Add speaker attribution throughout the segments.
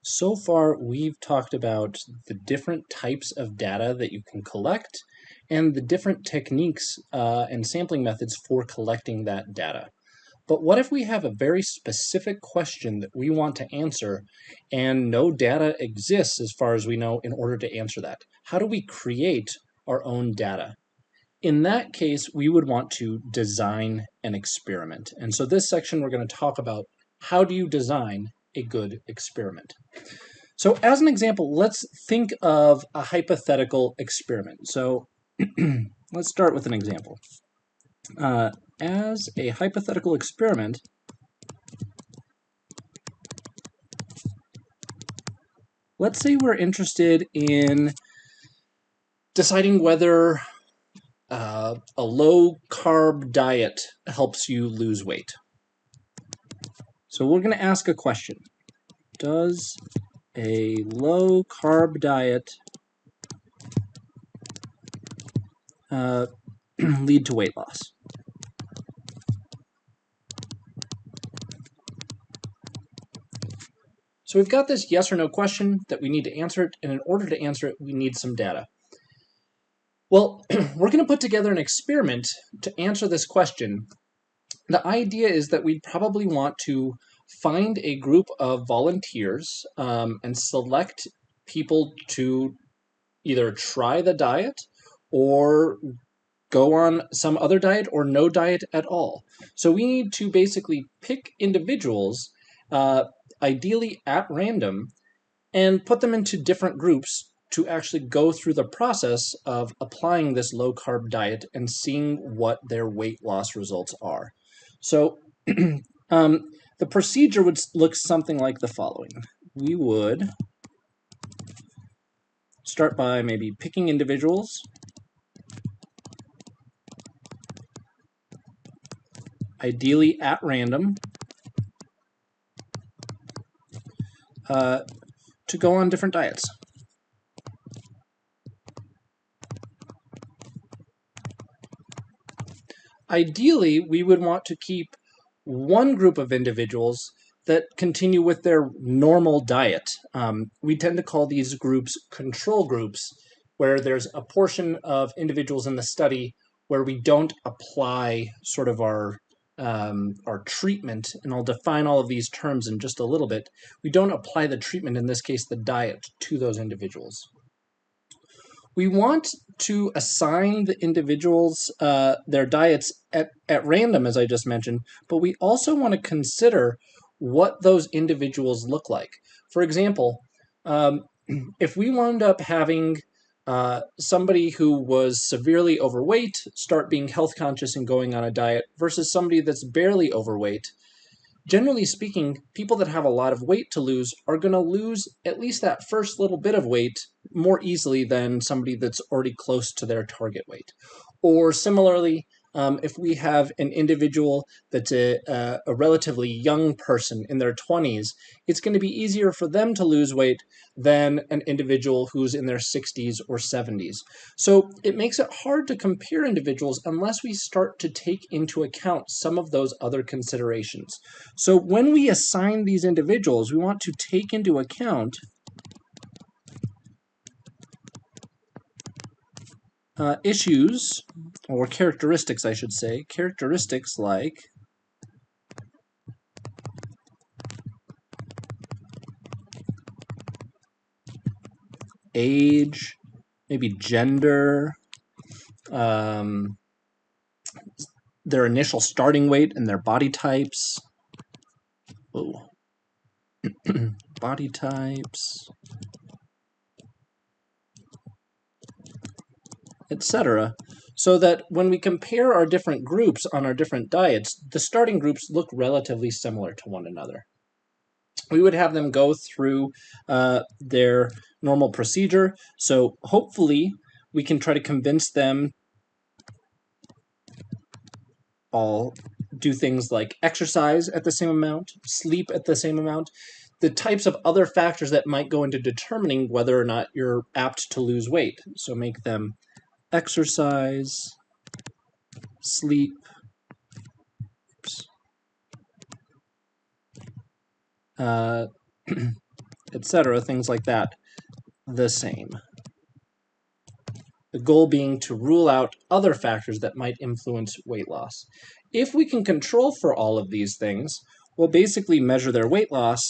Speaker 1: So far, we've talked about the different types of data that you can collect and the different techniques and sampling methods for collecting that data. But what if we have a very specific question that we want to answer and no data exists as far as we know in order to answer that? How do we create our own data? In that case, we would want to design an experiment. And so this section, we're going to talk about how do you design a good experiment. So as an example, let's think of a hypothetical experiment. So let's start with an example. As a hypothetical experiment, let's say we're interested in deciding whether a low-carb diet helps you lose weight. So we're going to ask a question. Does a low-carb diet lead to weight loss? So we've got this yes or no question that we need to answer it, and in order to answer it, we need some data. Well, we're going to put together an experiment to answer this question. The idea is that we'd probably want to find a group of volunteers and select people to either try the diet or go on some other diet or no diet at all. So we need to basically pick individuals, ideally at random, and put them into different groups to actually go through the process of applying this low-carb diet and seeing what their weight loss results are. So the procedure would look something like the following. We would start by maybe picking individuals, ideally at random, to go on different diets. Ideally, we would want to keep one group of individuals that continue with their normal diet. We tend to call these groups control groups, where there's a portion of individuals in the study where we don't apply sort of our treatment, and I'll define all of these terms in just a little bit. We don't apply the treatment, in this case the diet, to those individuals. We want to assign the individuals their diets at random, as I just mentioned, but we also want to consider what those individuals look like. For example, if we wound up having somebody who was severely overweight start being health conscious and going on a diet versus somebody that's barely overweight, generally speaking, people that have a lot of weight to lose are going to lose at least that first little bit of weight more easily than somebody that's already close to their target weight. Or similarly, if we have an individual that's a relatively young person in their 20s, it's going to be easier for them to lose weight than an individual who's in their 60s or 70s. So it makes it hard to compare individuals unless we start to take into account some of those other considerations. So when we assign these individuals, we want to take into account issues, or characteristics, I should say, characteristics like age, maybe gender, their initial starting weight and their body types. Body types, etc. So that when we compare our different groups on our different diets, the starting groups look relatively similar to one another. We would have them go through their normal procedure. So hopefully we can try to convince them all do things like exercise at the same amount, sleep at the same amount, the types of other factors that might go into determining whether or not you're apt to lose weight. So make them exercise, sleep, etc., things like that, the same. The goal being to rule out other factors that might influence weight loss. If we can control for all of these things, we'll basically measure their weight loss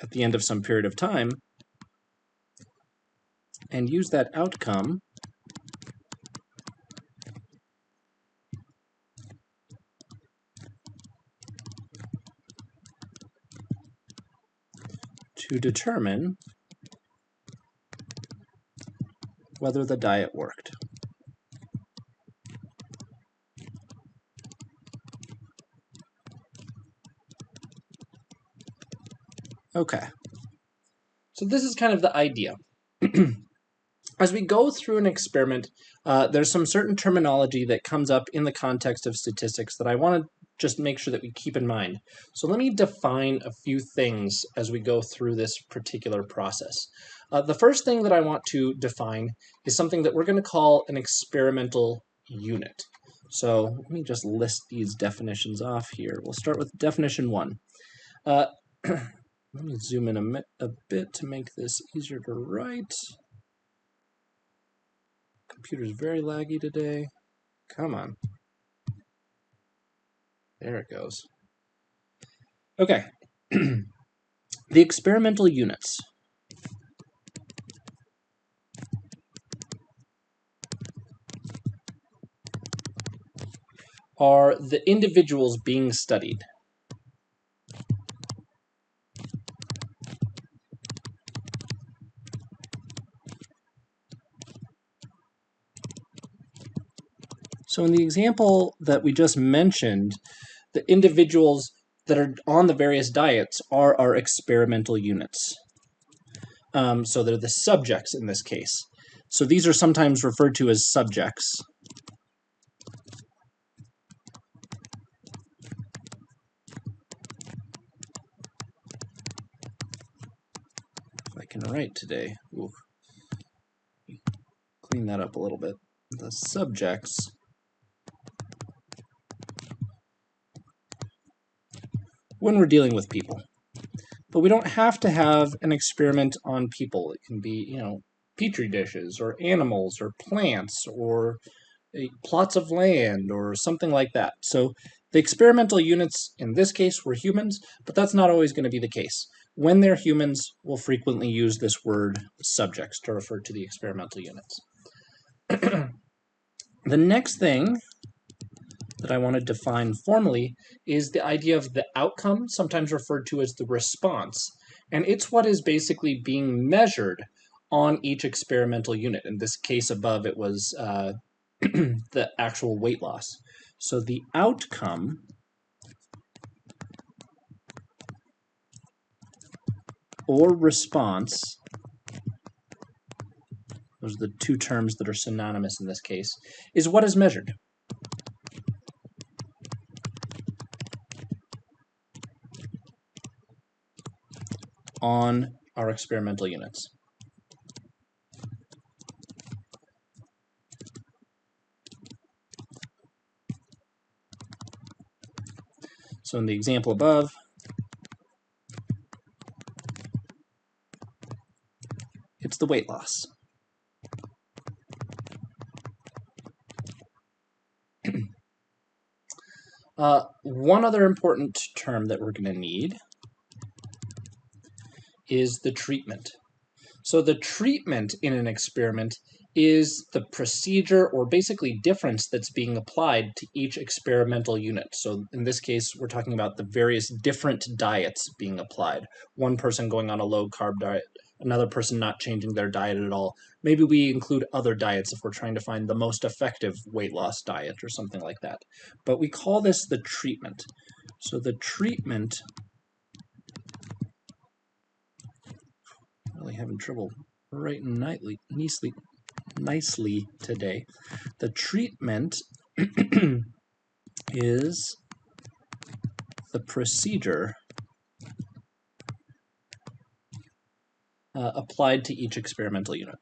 Speaker 1: at the end of some period of time and use that outcome to determine whether the diet worked. Okay, so this is kind of the idea. As we go through an experiment, there's some certain terminology that comes up in the context of statistics that I want to just make sure that we keep in mind. So let me define a few things as we go through this particular process. The first thing that I want to define is something that we're going to call an experimental unit. So let me just list these definitions off here. We'll start with definition 1. Let me zoom in a bit to make this easier to write. Computer's very laggy today. Come on. There it goes. Okay. The experimental units are the individuals being studied. So in the example that we just mentioned, the individuals that are on the various diets are our experimental units. So they're the subjects in this case. So these are sometimes referred to as subjects. If I can write today. Ooh. Clean that up a little bit. The subjects when we're dealing with people. But we don't have to have an experiment on people. It can be, petri dishes or animals or plants or plots of land or something like that. So the experimental units in this case were humans, but that's not always going to be the case. When they're humans, we'll frequently use this word subjects to refer to the experimental units. The next thing that I want to define formally is the idea of the outcome, sometimes referred to as the response. And it's what is basically being measured on each experimental unit. In this case above, it was the actual weight loss. So the outcome or response, those are the two terms that are synonymous in this case, is what is measured. On our experimental units. So in the example above, it's the weight loss. One other important term that we're going to need is the treatment. So the treatment in an experiment is the procedure or basically difference that's being applied to each experimental unit. So in this case, we're talking about the various different diets being applied. One person going on a low-carb diet, another person not changing their diet at all. Maybe we include other diets if we're trying to find the most effective weight loss diet or something like that. But we call this the treatment. So the treatment, really having trouble writing nicely today. The treatment is the procedure applied to each experimental unit.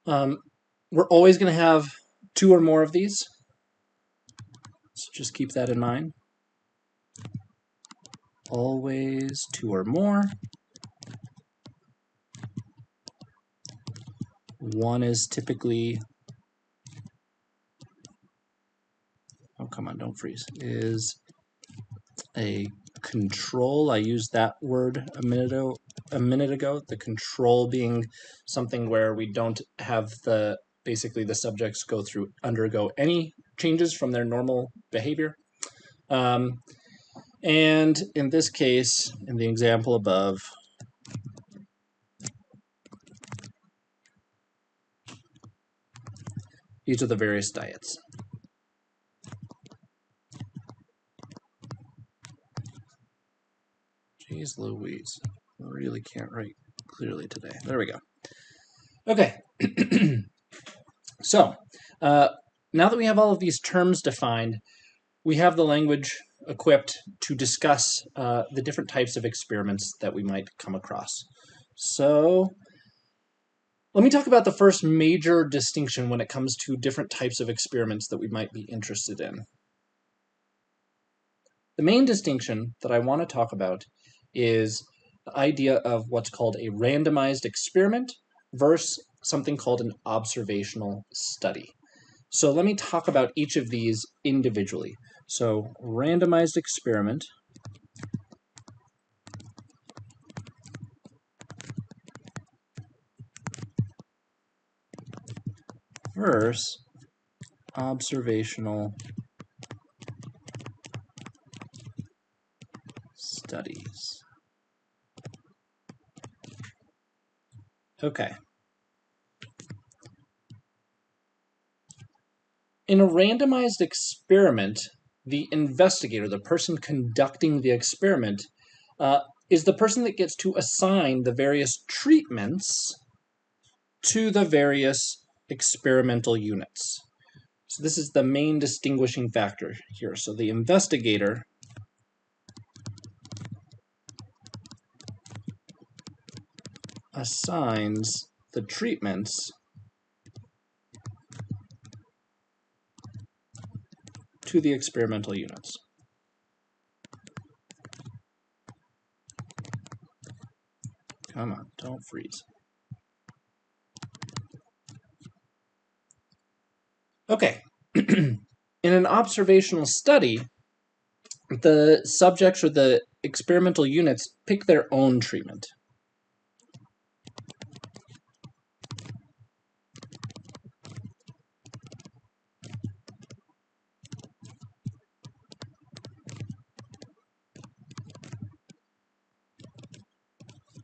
Speaker 1: We're always going to have two or more of these, so just keep that in mind. Always two or more. One is typically, oh come on, don't freeze, is a control. I used that word a minute ago. The control being something where we don't have basically the subjects undergo any changes from their normal behavior. And in this case, in the example above, these are the various diets. Jeez Louise, I really can't write clearly today. There we go. Okay. So, now that we have all of these terms defined, we have the language equipped to discuss the different types of experiments that we might come across. So, let me talk about the first major distinction when it comes to different types of experiments that we might be interested in. The main distinction that I want to talk about is the idea of what's called a randomized experiment versus something called an observational study. So let me talk about each of these individually. So randomized experiment versus observational studies. Okay. In a randomized experiment, the investigator, the person conducting the experiment, is the person that gets to assign the various treatments to the various experimental units. So this is the main distinguishing factor here. So the investigator assigns the treatments to the experimental units. Come on, don't freeze. Okay. In an observational study, the subjects or the experimental units pick their own treatment.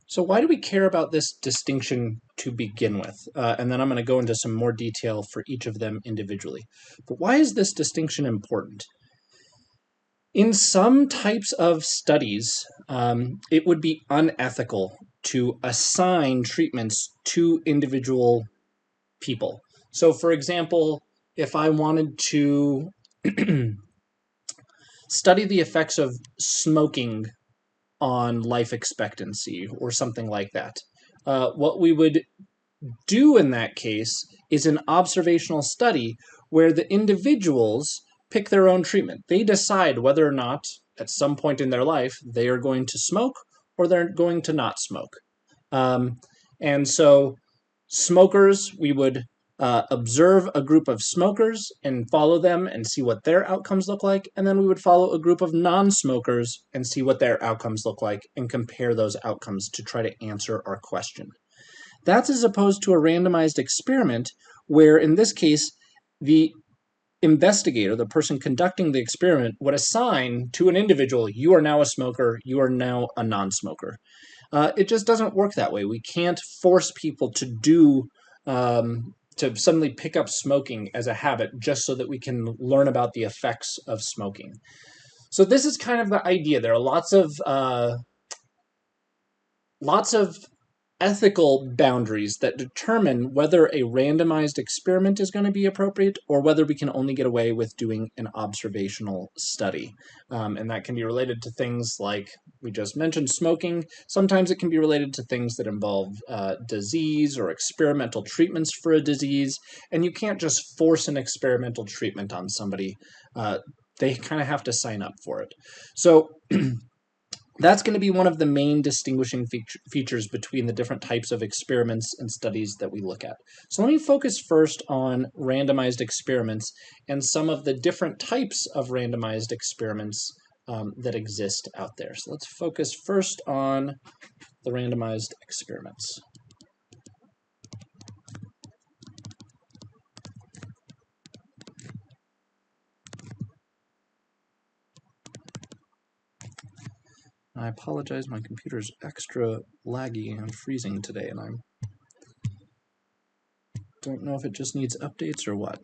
Speaker 1: So why do we care about this distinction to begin with? And then I'm going to go into some more detail for each of them individually. But why is this distinction important? In some types of studies, it would be unethical to assign treatments to individual people. So, for example, if I wanted to study the effects of smoking on life expectancy or something like that, what we would do in that case is an observational study where the individuals pick their own treatment. They decide whether or not, at some point in their life, they are going to smoke or they're going to not smoke. And so smokers, we would observe a group of smokers and follow them and see what their outcomes look like. And then we would follow a group of non-smokers and see what their outcomes look like and compare those outcomes to try to answer our question. That's as opposed to a randomized experiment where, in this case, the investigator, the person conducting the experiment, would assign to an individual, you are now a smoker, you are now a non-smoker. It just doesn't work that way. We can't force people to to suddenly pick up smoking as a habit just so that we can learn about the effects of smoking. So this is kind of the idea. There are lots of ethical boundaries that determine whether a randomized experiment is going to be appropriate or whether we can only get away with doing an observational study. And that can be related to things like we just mentioned, smoking. Sometimes it can be related to things that involve disease or experimental treatments for a disease. And you can't just force an experimental treatment on somebody. They kind of have to sign up for it. So that's going to be one of the main distinguishing features between the different types of experiments and studies that we look at. So let me focus first on randomized experiments and some of the different types of randomized experiments that exist out there. So let's focus first on the randomized experiments. I apologize, my computer's extra laggy and freezing today, and I don't know if it just needs updates or what.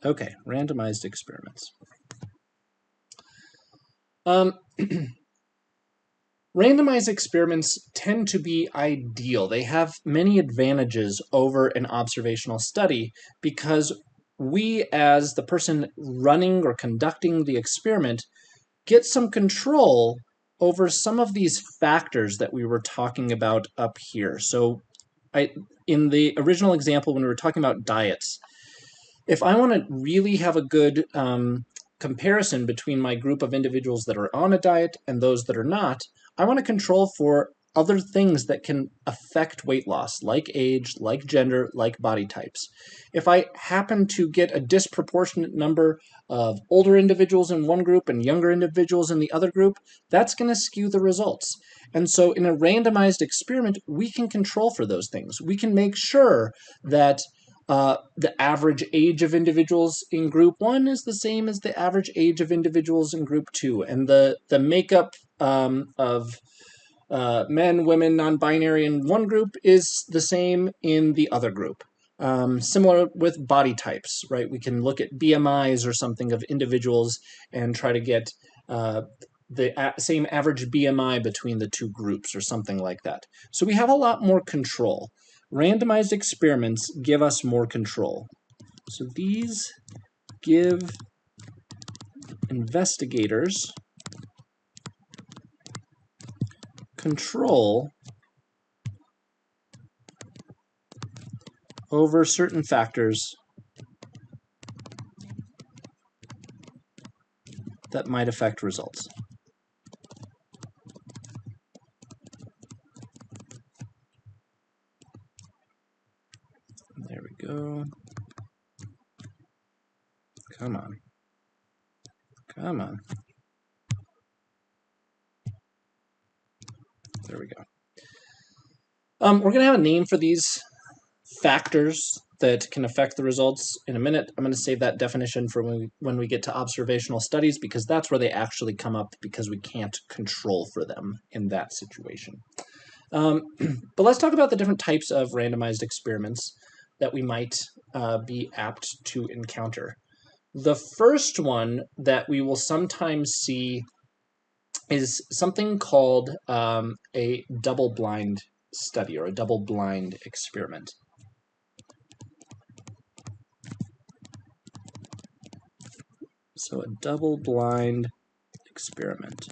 Speaker 1: Okay, randomized experiments. Randomized experiments tend to be ideal. They have many advantages over an observational study because we, as the person running or conducting the experiment, get some control over some of these factors that we were talking about up here. So in the original example, when we were talking about diets, if I want to really have a good comparison between my group of individuals that are on a diet and those that are not, I want to control for other things that can affect weight loss, like age, like gender, like body types. If I happen to get a disproportionate number of older individuals in one group and younger individuals in the other group, that's going to skew the results. And so in a randomized experiment, we can control for those things. We can make sure that the average age of individuals in group 1 is the same as the average age of individuals in group 2. And the makeup of men, women, non-binary in one group is the same in the other group. Similar with body types, right? We can look at BMIs or something of individuals and try to get the same average BMI between the two groups or something like that. So we have a lot more control. Randomized experiments give us more control. So these give investigators control over certain factors that might affect results. There we go. Come on. Come on. There we go. We're going to have a name for these factors that can affect the results in a minute. I'm going to save that definition for when we get to observational studies, because that's where they actually come up, because we can't control for them in that situation. But let's talk about the different types of randomized experiments that we might be apt to encounter. The first one that we will sometimes see is something called a double-blind study or a double-blind experiment. So a double-blind experiment.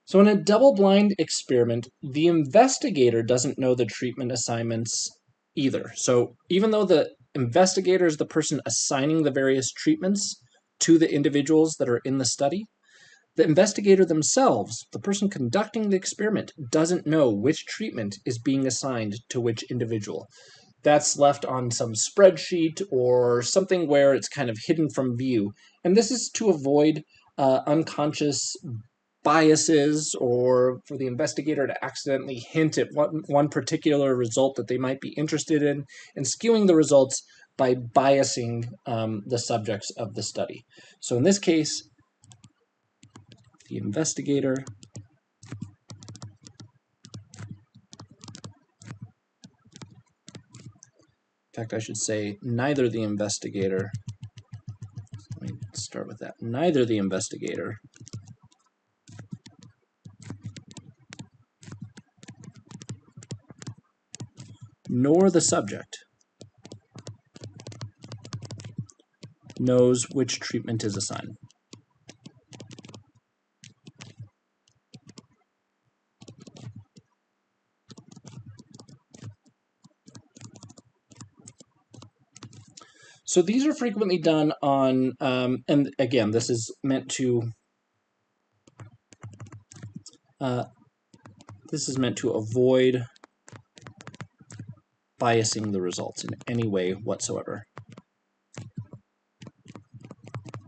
Speaker 1: So in a double-blind experiment, the investigator doesn't know the treatment assignments either. So even though the investigator is the person assigning the various treatments to the individuals that are in the study, the investigator themselves, the person conducting the experiment, doesn't know which treatment is being assigned to which individual. That's left on some spreadsheet or something where it's kind of hidden from view. And this is to avoid unconscious biases, or for the investigator to accidentally hint at one particular result that they might be interested in, and skewing the results by biasing the subjects of the study. So in this case, the investigator in fact, I should say neither the investigator Let's start with that. Neither the investigator nor the subject knows which treatment is assigned. So these are frequently done on, and again, this is meant to avoid biasing the results in any way whatsoever.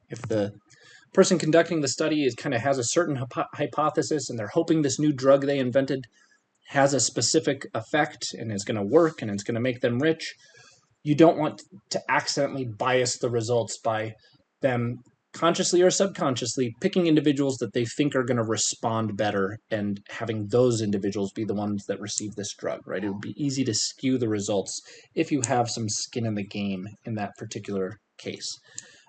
Speaker 1: If the person conducting the study has a certain hypothesis and they're hoping this new drug they invented has a specific effect and is going to work and it's going to make them rich, you don't want to accidentally bias the results by them consciously or subconsciously picking individuals that they think are going to respond better and having those individuals be the ones that receive this drug, right? It would be easy to skew the results if you have some skin in the game in that particular case.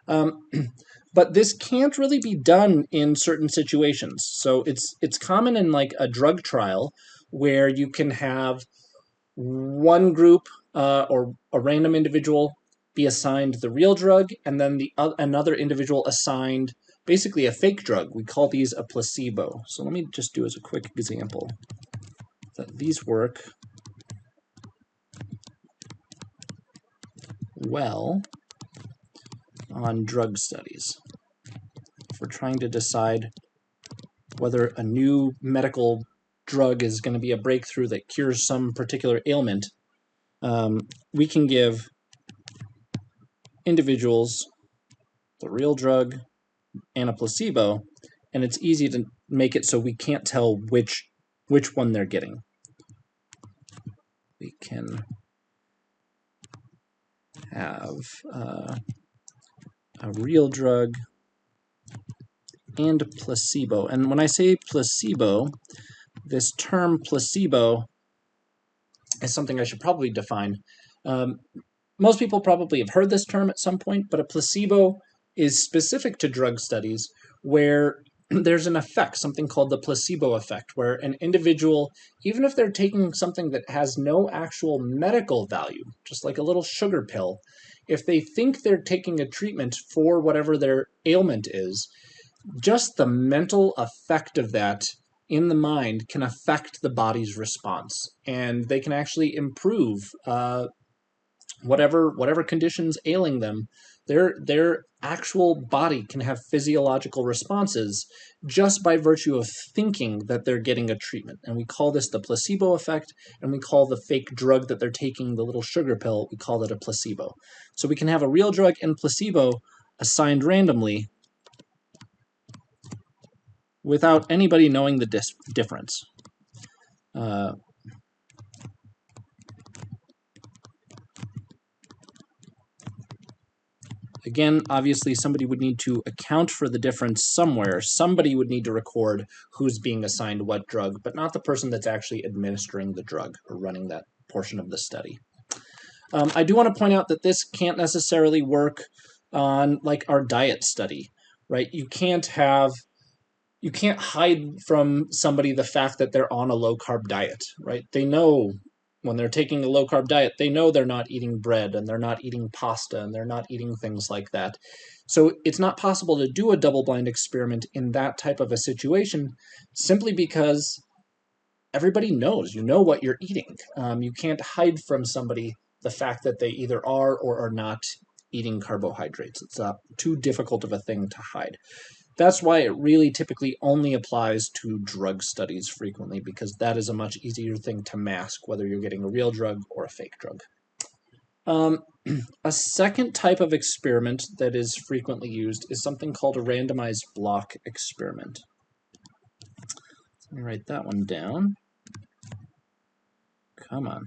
Speaker 1: But this can't really be done in certain situations. So it's common in like a drug trial where you can have one group or a random individual be assigned the real drug, and then another individual assigned basically a fake drug. We call these a placebo. So let me just do as a quick example that these work well on drug studies. If we're trying to decide whether a new medical drug is going to be a breakthrough that cures some particular ailment, we can give individuals the real drug and a placebo, and it's easy to make it so we can't tell which one they're getting. We can have a real drug and placebo. And when I say placebo, this term placebo is something I should probably define. Most people probably have heard this term at some point, but a placebo is specific to drug studies where there's an effect, something called the placebo effect, where an individual, even if they're taking something that has no actual medical value, just like a little sugar pill, if they think they're taking a treatment for whatever their ailment is, just the mental effect of that in the mind can affect the body's response, and they can actually improve whatever conditions ailing them. Their actual body can have physiological responses just by virtue of thinking that they're getting a treatment. And we call this the placebo effect, and we call the fake drug that they're taking, the little sugar pill, we call it a placebo. So we can have a real drug and placebo assigned randomly without anybody knowing the difference. Again, obviously, somebody would need to account for the difference somewhere. Somebody would need to record who's being assigned what drug, but not the person that's actually administering the drug or running that portion of the study. I do want to point out that this can't necessarily work on like our diet study, right? You can't hide from somebody the fact that they're on a low-carb diet, right? They know when they're taking a low-carb diet, they know they're not eating bread and they're not eating pasta and they're not eating things like that. So it's not possible to do a double-blind experiment in that type of a situation simply because everybody knows, you know what you're eating. You can't hide from somebody the fact that they either are or are not eating carbohydrates. It's too difficult of a thing to hide. That's why it really typically only applies to drug studies frequently, because that is a much easier thing to mask, whether you're getting a real drug or a fake drug. A second type of experiment that is frequently used is something called a randomized block experiment. Let me write that one down. Come on.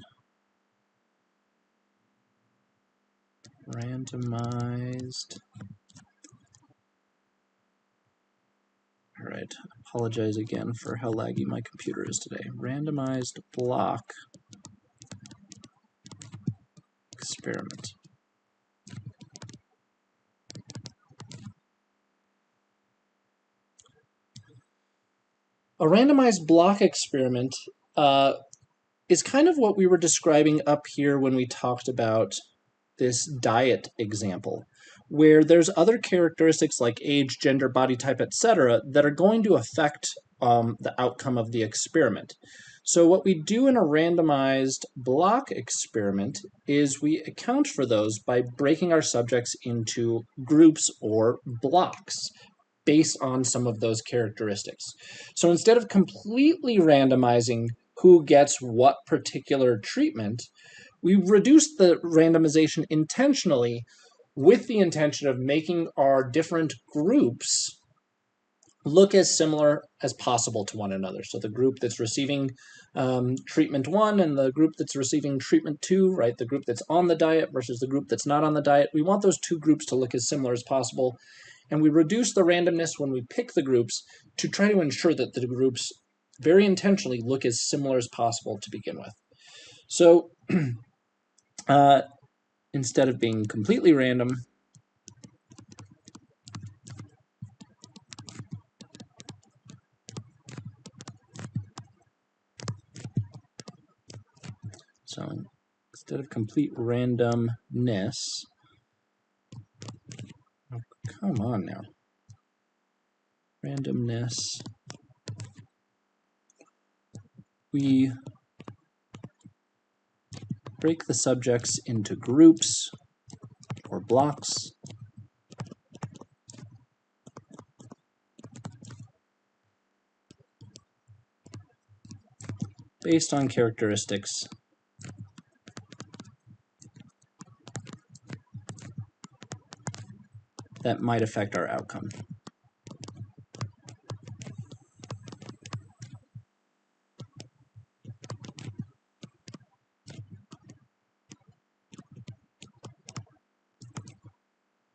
Speaker 1: Randomized. All right, apologize again for how laggy my computer is today. Randomized block experiment. A randomized block experiment is kind of what we were describing up here when we talked about this diet example, where there's other characteristics like age, gender, body type, etc., that are going to affect the outcome of the experiment. So what we do in a randomized block experiment is we account for those by breaking our subjects into groups or blocks based on some of those characteristics. So instead of completely randomizing who gets what particular treatment, we reduce the randomization intentionally with the intention of making our different groups look as similar as possible to one another. So the group that's receiving treatment 1 and the group that's receiving treatment 2, right? The group that's on the diet versus the group that's not on the diet. We want those two groups to look as similar as possible. And we reduce the randomness when we pick the groups to try to ensure that the groups very intentionally look as similar as possible to begin with. So instead of being completely random, so instead of complete randomness, oh, come on now, randomness, we break the subjects into groups or blocks based on characteristics that might affect our outcome.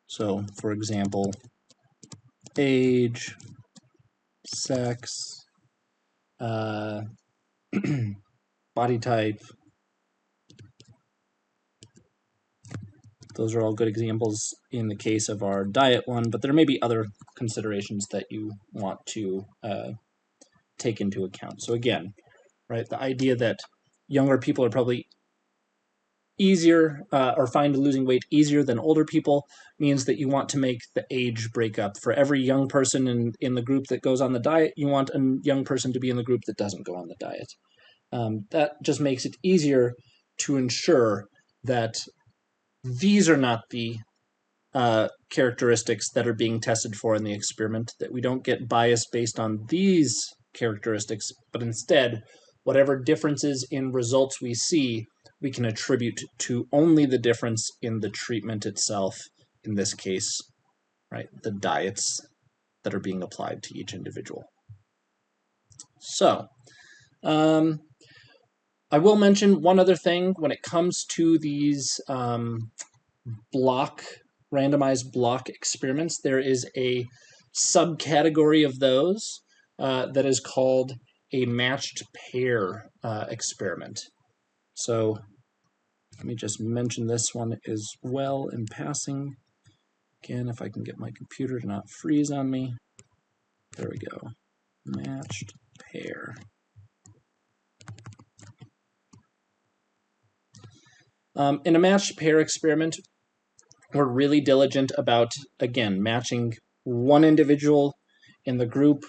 Speaker 1: So, for example, age, sex, body type. Those are all good examples in the case of our diet one, but there may be other considerations that you want to take into account. So again, right, the idea that younger people are probably easier or find losing weight easier than older people means that you want to make the age break up. For every young person in the group that goes on the diet, you want a young person to be in the group that doesn't go on the diet. That just makes it easier to ensure that these are not the characteristics that are being tested for in the experiment, that we don't get bias based on these characteristics, but instead, whatever differences in results we see, we can attribute to only the difference in the treatment itself, in this case, right, the diets that are being applied to each individual. So, I will mention one other thing when it comes to these randomized block experiments. There is a subcategory of those that is called a matched pair experiment. So let me just mention this one as well in passing. Again, if I can get my computer to not freeze on me. There we go. Matched pair. In a matched pair experiment, we're really diligent about, again, matching one individual in the group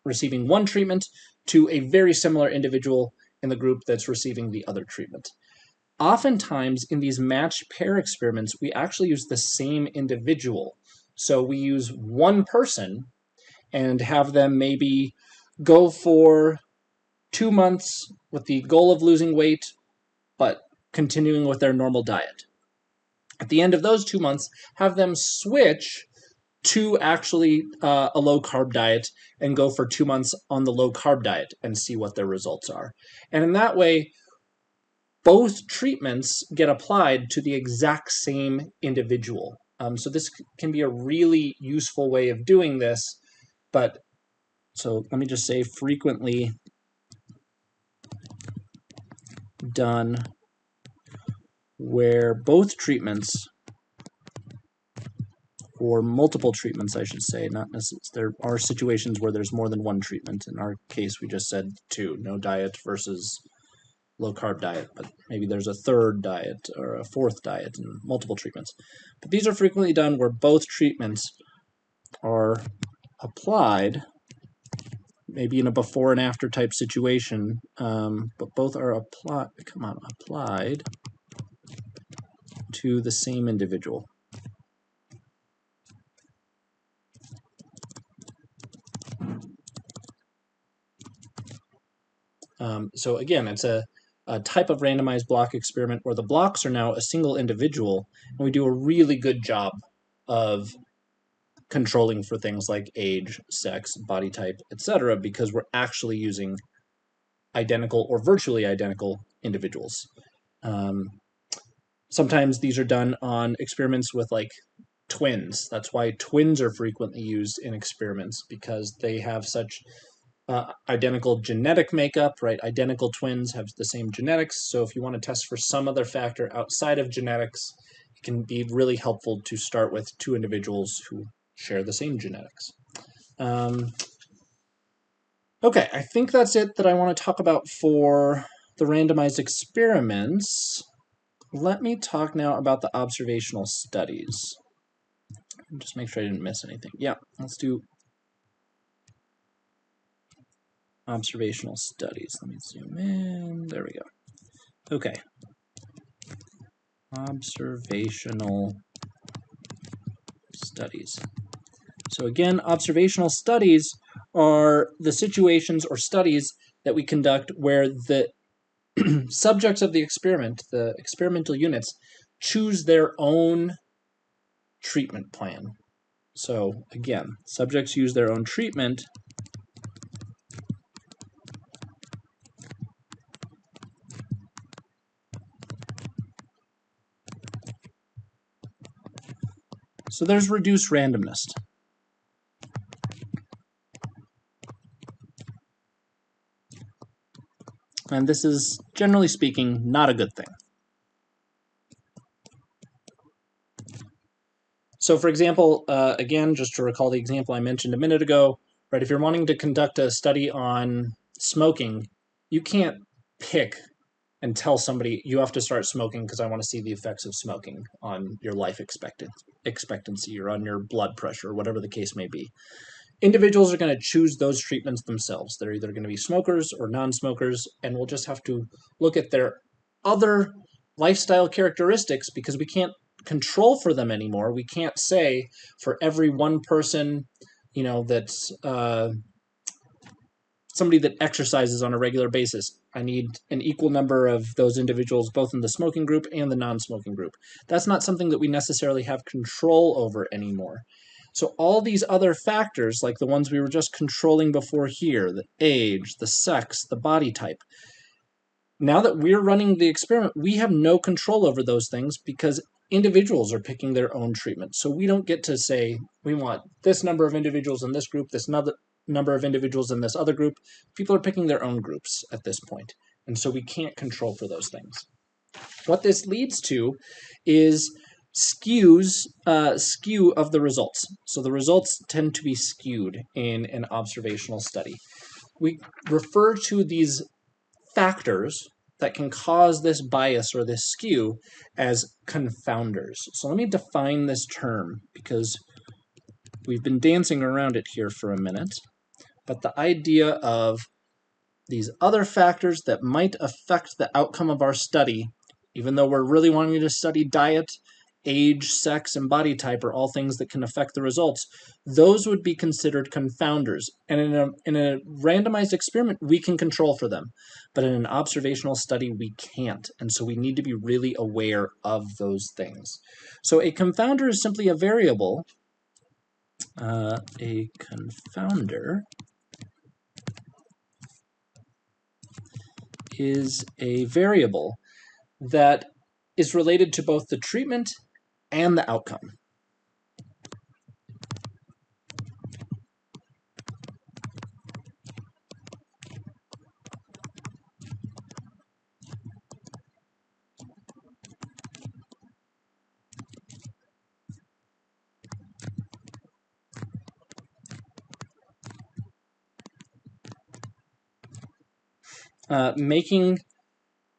Speaker 1: receiving one treatment to a very similar individual in the group that's receiving the other treatment. Oftentimes, in these matched pair experiments, we actually use the same individual. So we use one person and have them maybe go for 2 months with the goal of losing weight, but continuing with their normal diet. At the end of those 2 months, have them switch to actually a low-carb diet and go for 2 months on the low-carb diet and see what their results are. And in that way, both treatments get applied to the exact same individual. So this can be a really useful way of doing this, but so let me just say frequently done where both treatments or multiple treatments, I should say. Not necessarily. There are situations where there's more than one treatment. In our case, we just said 2, no diet versus low-carb diet, but maybe there's a third diet or a fourth diet and multiple treatments. But these are frequently done where both treatments are applied, maybe in a before and after type situation, but both are applied to the same individual. So again, it's a type of randomized block experiment where the blocks are now a single individual, and we do a really good job of controlling for things like age, sex, body type, etc., because we're actually using identical or virtually identical individuals. Sometimes these are done on experiments with like twins. That's why twins are frequently used in experiments, because they have such identical genetic makeup, right? Identical twins have the same genetics. So if you want to test for some other factor outside of genetics, it can be really helpful to start with 2 individuals who share the same genetics. Okay, I think that's it that I want to talk about for the randomized experiments. Let me talk now about the observational studies. Just make sure I didn't miss anything. Yeah, let's do observational studies. Let me zoom in. There we go. Okay. Observational studies. So again, observational studies are the situations or studies that we conduct where the subjects of the experiment, the experimental units, choose their own treatment plan. So again, subjects use their own treatment so there's reduced randomness. And this is, generally speaking, not a good thing. So for example, again, just to recall the example I mentioned a minute ago, right, if you're wanting to conduct a study on smoking, you can't pick and tell somebody you have to start smoking because I want to see the effects of smoking on your life expectancy or on your blood pressure or whatever the case may be. Individuals are going to choose those treatments themselves. They're either going to be smokers or non-smokers, and we'll just have to look at their other lifestyle characteristics because we can't control for them anymore. We can't say for every one person, that's somebody that exercises on a regular basis, I need an equal number of those individuals both in the smoking group and the non-smoking group. That's not something that we necessarily have control over anymore. So all these other factors, like the ones we were just controlling before here, the age, the sex, the body type, now that we're running the experiment, we have no control over those things because individuals are picking their own treatment. So we don't get to say, we want this number of individuals in this group, this number of individuals in this other group. People are picking their own groups at this point. And so we can't control for those things. What this leads to is skew of the results. So the results tend to be skewed in an observational study. We refer to these factors that can cause this bias or this skew as confounders. So let me define this term because we've been dancing around it here for a minute. But the idea of these other factors that might affect the outcome of our study, even though we're really wanting to study diet, age, sex, and body type are all things that can affect the results, those would be considered confounders. And in a randomized experiment, we can control for them. But in an observational study, we can't. And so we need to be really aware of those things. So a confounder is simply a variable. A confounder is a variable that is related to both the treatment and the outcome.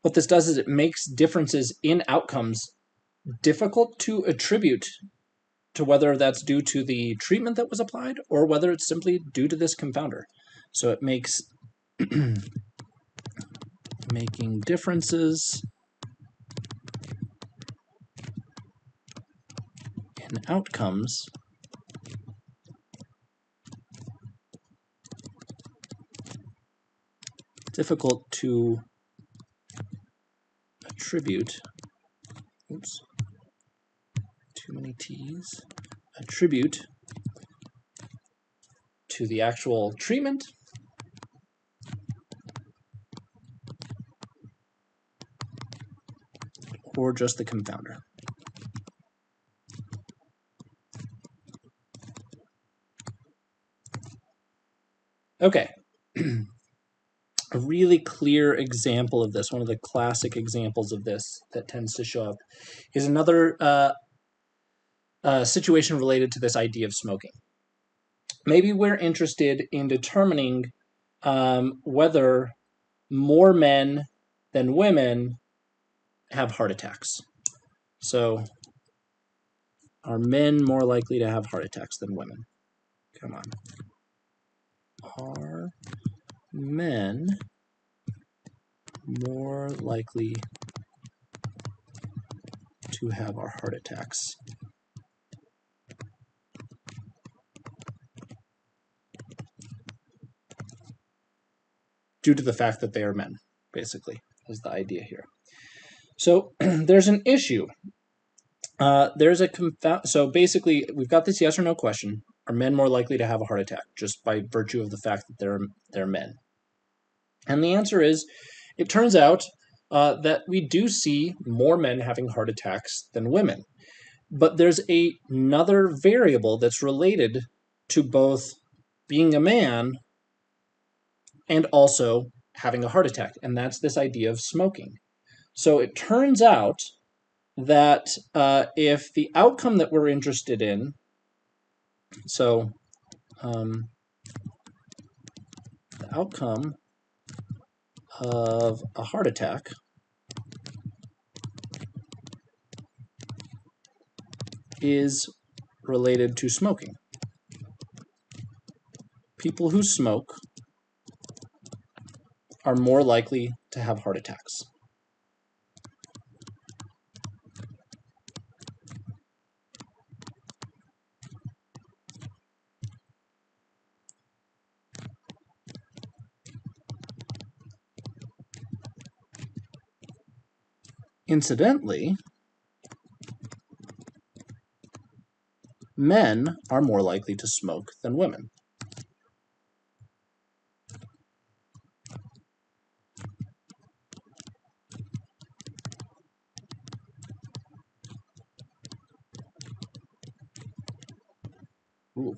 Speaker 1: what this does is it makes differences in outcomes difficult to attribute to whether that's due to the treatment that was applied or whether it's simply due to this confounder. So it makes making differences in outcomes difficult to attribute, oops, too many T's, attribute to the actual treatment or just the confounder. Okay. A really clear example of this, one of the classic examples of this that tends to show up, is another situation related to this idea of smoking. Maybe we're interested in determining whether more men than women have heart attacks. So, are men more likely to have heart attacks than women? Come on. Are men more likely to have our heart attacks due to the fact that they are men, basically, is the idea here. So there's an issue. So basically, we've got this yes or no question. Are men more likely to have a heart attack just by virtue of the fact that they're men? And the answer is, it turns out that we do see more men having heart attacks than women. But there's another variable that's related to both being a man and also having a heart attack, and that's this idea of smoking. So it turns out that if the outcome that we're interested in, so the outcome of a heart attack is related to smoking. People who smoke are more likely to have heart attacks. Incidentally, men are more likely to smoke than women. Ooh.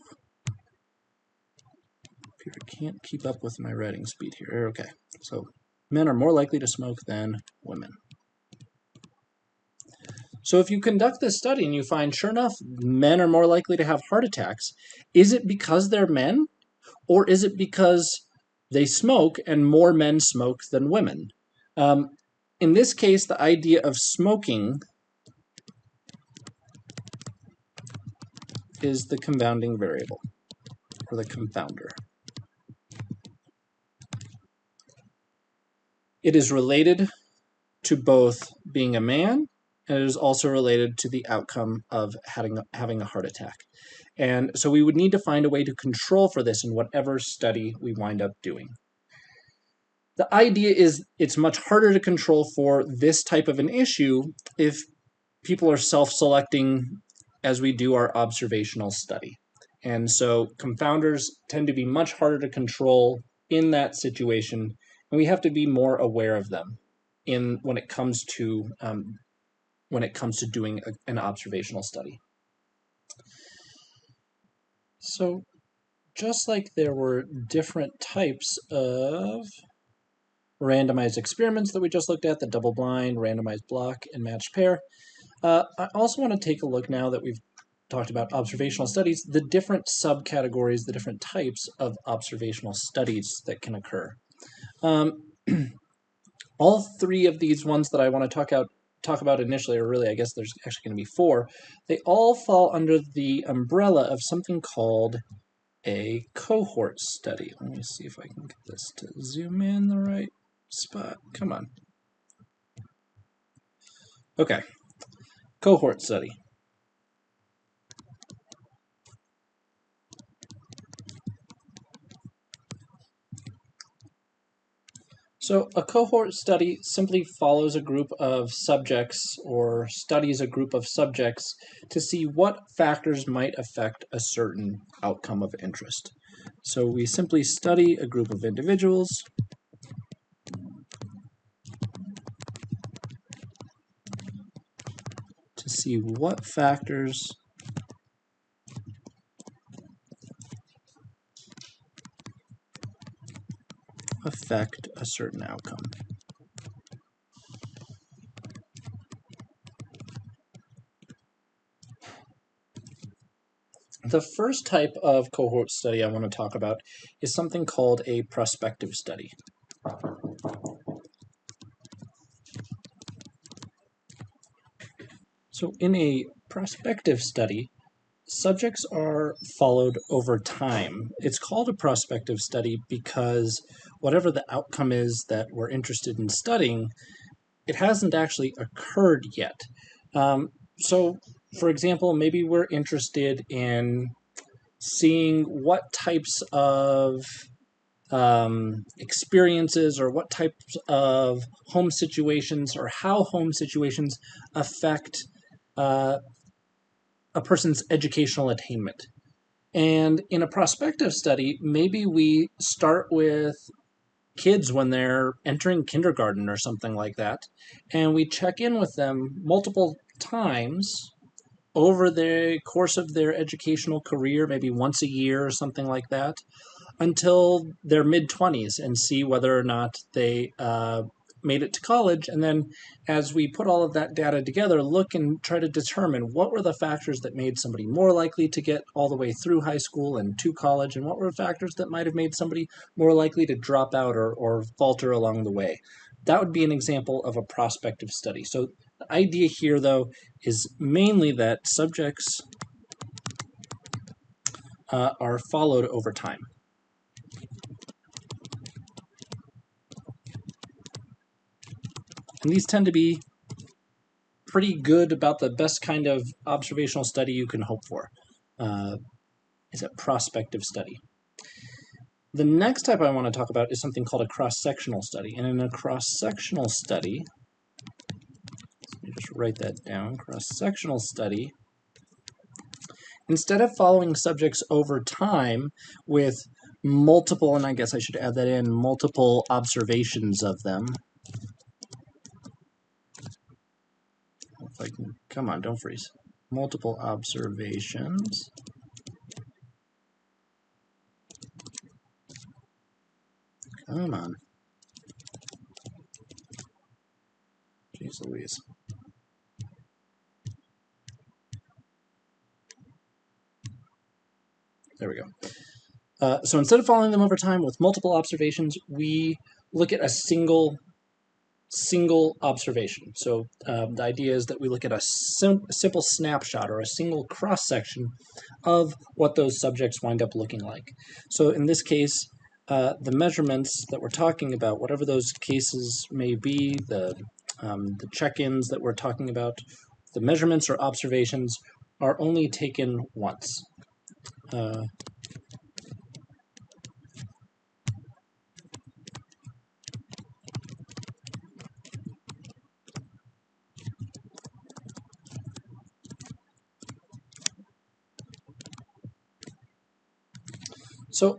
Speaker 1: Computer can't keep up with my writing speed here. Okay, so men are more likely to smoke than women. So if you conduct this study and you find, sure enough, men are more likely to have heart attacks, is it because they're men? Or is it because they smoke and more men smoke than women? In this case, the idea of smoking is the confounding variable, or the confounder. It is related to both being a man, and it is also related to the outcome of having a heart attack. And so we would need to find a way to control for this in whatever study we wind up doing. The idea is it's much harder to control for this type of an issue if people are self-selecting as we do our observational study. And so confounders tend to be much harder to control in that situation, and we have to be more aware of them when it comes to doing an observational study. So just like there were different types of randomized experiments that we just looked at, the double-blind, randomized block, and matched pair, I also want to take a look, now that we've talked about observational studies, the different subcategories, the different types of observational studies that can occur. All three of these ones that I want to talk about initially, or really I guess there's actually going to be four, they all fall under the umbrella of something called a cohort study. Let me see if I can get this to zoom in the right spot. Come on. Okay, cohort study. So a cohort study simply follows a group of subjects or studies a group of subjects to see what factors might affect a certain outcome of interest. So we simply study a group of individuals to see what factors affect a certain outcome. The first type of cohort study I want to talk about is something called a prospective study. So in a prospective study, subjects are followed over time. It's called a prospective study because whatever the outcome is that we're interested in studying, it hasn't actually occurred yet. So, for example, maybe we're interested in seeing what types of experiences or what types of home situations or how home situations affect uh, a person's educational attainment. And in a prospective study, maybe we start with kids when they're entering kindergarten or something like that, and we check in with them multiple times over the course of their educational career, maybe once a year or something like that, until their mid 20s and see whether or not they made it to college. And then, as we put all of that data together, look and try to determine what were the factors that made somebody more likely to get all the way through high school and to college, and what were the factors that might have made somebody more likely to drop out or falter along the way. That would be an example of a prospective study. So the idea here, though, is mainly that subjects are followed over time. And these tend to be pretty good, about the best kind of observational study you can hope for. Is a prospective study. The next type I want to talk about is something called a cross-sectional study. And in a cross-sectional study, let me just write that down, cross-sectional study, instead of following subjects over time with multiple, and I guess I should add that in, multiple observations of them. If I can, come on, don't freeze. Multiple observations. Come on. Jeez Louise. There we go. So instead of following them over time with multiple observations, we look at a single observation. So the idea is that we look at a simple snapshot or a single cross-section of what those subjects wind up looking like. So in this case, the measurements that we're talking about, whatever those cases may be, the check-ins that we're talking about, the measurements or observations are only taken once. So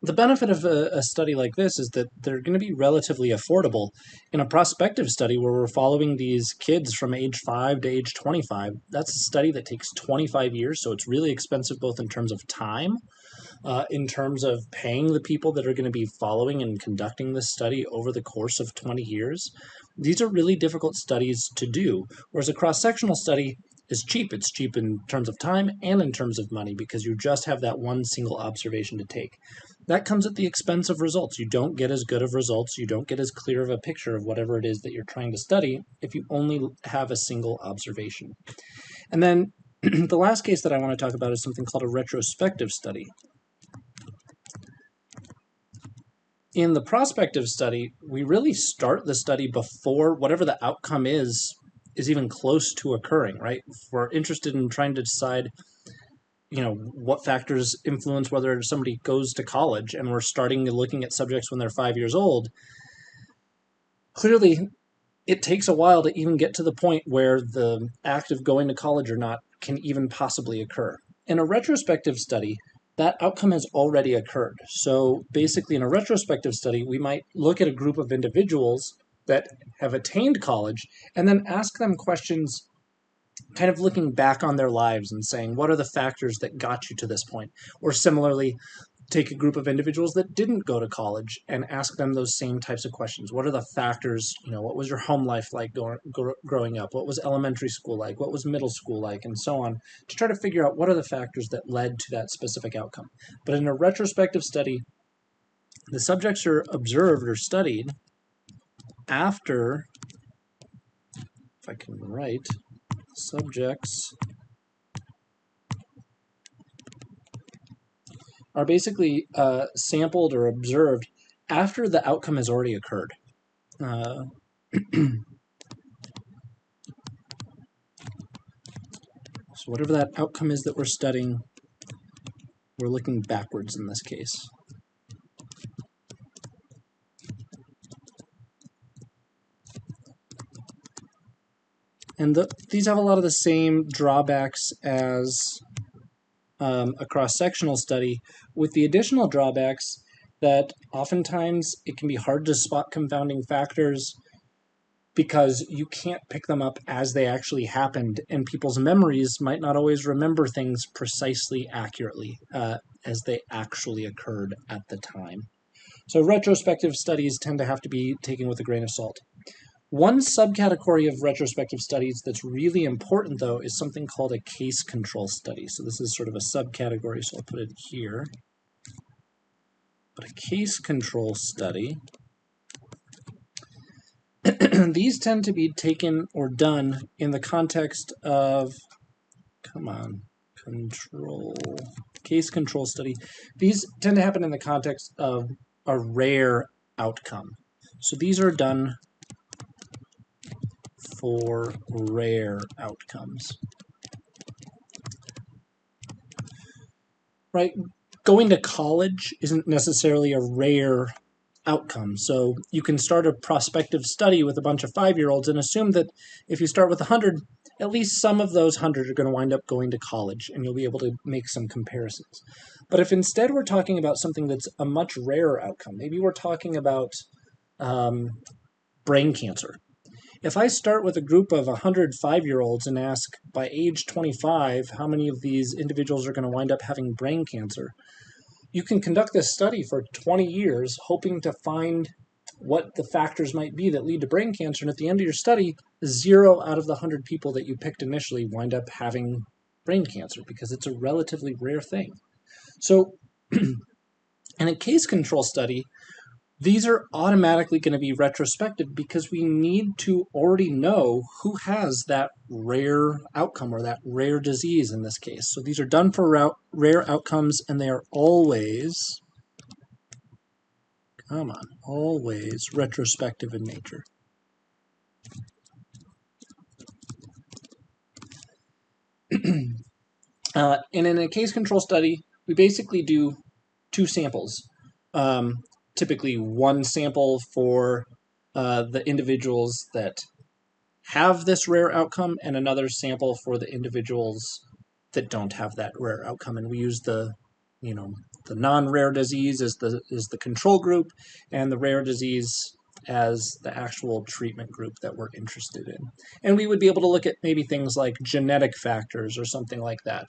Speaker 1: the benefit of a study like this is that they're going to be relatively affordable. In a prospective study where we're following these kids from age 5 to age 25, that's a study that takes 25 years, so it's really expensive both in terms of time, in terms of paying the people that are going to be following and conducting this study over the course of 20 years. These are really difficult studies to do, whereas a cross-sectional study is cheap. It's cheap in terms of time and in terms of money because you just have that one single observation to take. that comes at the expense of results. You don't get as good of results, you don't get as clear of a picture of whatever it is that you're trying to study if you only have a single observation. And then the last case that I want to talk about is something called a retrospective study. In the prospective study, we really start the study before whatever the outcome is even close to occurring, right? If we're interested in trying to decide, what factors influence whether somebody goes to college, and we're starting looking at subjects when they're 5 years old, clearly it takes a while to even get to the point where the act of going to college or not can even possibly occur. In a retrospective study, that outcome has already occurred. So basically, in a retrospective study, we might look at a group of individuals that have attained college and then ask them questions kind of looking back on their lives and saying, what are the factors that got you to this point? Or similarly, take a group of individuals that didn't go to college and ask them those same types of questions. What are the factors? What was your home life like growing up? What was elementary school like? What was middle school like? And so on, to try to figure out what are the factors that led to that specific outcome. But in a retrospective study, the subjects are observed or studied after, if I can write, subjects are basically sampled or observed after the outcome has already occurred. So whatever that outcome is that we're studying, we're looking backwards in this case. And these have a lot of the same drawbacks as a cross-sectional study, with the additional drawbacks that oftentimes it can be hard to spot confounding factors because you can't pick them up as they actually happened, and people's memories might not always remember things precisely accurately as they actually occurred at the time. So retrospective studies tend to have to be taken with a grain of salt. One subcategory of retrospective studies that's really important, though, is something called a case control study. So this is sort of a subcategory, so I'll put it here. But a case control study, these tend to be taken or done in the context of, case control study. These tend to happen in the context of a rare outcome. So these are done for rare outcomes. Right? Going to college isn't necessarily a rare outcome. So you can start a prospective study with a bunch of 5-year-olds and assume that if you start with 100, at least some of those 100 are going to wind up going to college, and you'll be able to make some comparisons. But if instead we're talking about something that's a much rarer outcome, maybe we're talking about brain cancer. If I start with a group of 100 5-year-olds and ask by age 25 how many of these individuals are going to wind up having brain cancer, you can conduct this study for 20 years hoping to find what the factors might be that lead to brain cancer, and at the end of your study, 0 out of the 100 people that you picked initially wind up having brain cancer because it's a relatively rare thing. So in a case control study, these are automatically going to be retrospective because we need to already know who has that rare outcome or that rare disease in this case. So these are done for rare outcomes, and they are always, always retrospective in nature. And in a case control study, we basically do 2 samples. Typically 1 sample for the individuals that have this rare outcome, and another sample for the individuals that don't have that rare outcome. And we use the non-rare disease as the control group, and the rare disease as the actual treatment group that we're interested in. And we would be able to look at maybe things like genetic factors or something like that.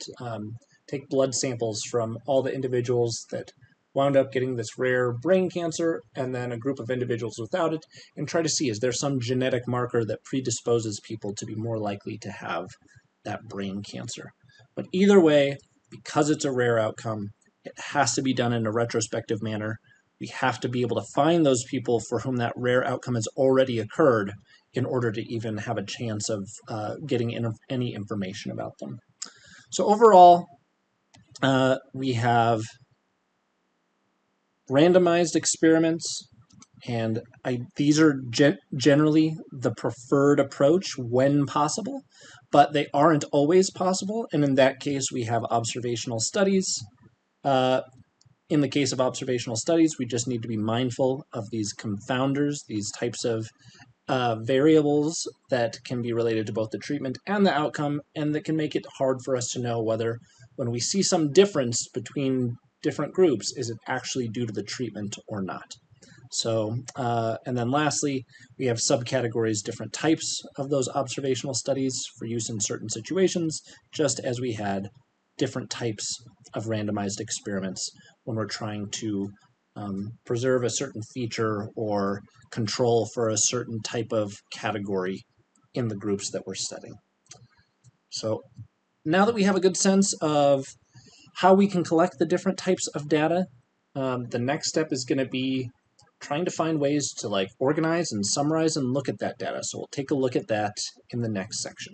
Speaker 1: Take blood samples from all the individuals that wound up getting this rare brain cancer, and then a group of individuals without it, and try to see, is there some genetic marker that predisposes people to be more likely to have that brain cancer? But either way, because it's a rare outcome, It has to be done in a retrospective manner. We have to be able to find those people for whom that rare outcome has already occurred in order to even have a chance of getting any information about them. So overall, we have randomized experiments, and these are generally the preferred approach when possible, but they aren't always possible, and in that case we have observational studies. In the case of observational studies, we just need to be mindful of these confounders, these types of variables that can be related to both the treatment and the outcome, and that can make it hard for us to know whether, when we see some difference between different groups, is it actually due to the treatment or not. So, and then lastly, we have subcategories, different types of those observational studies for use in certain situations, just as we had different types of randomized experiments when we're trying to preserve a certain feature or control for a certain type of category in the groups that we're studying. So now that we have a good sense of how we can collect the different types of data, the next step is going to be trying to find ways to organize and summarize and look at that data. So we'll take a look at that in the next section.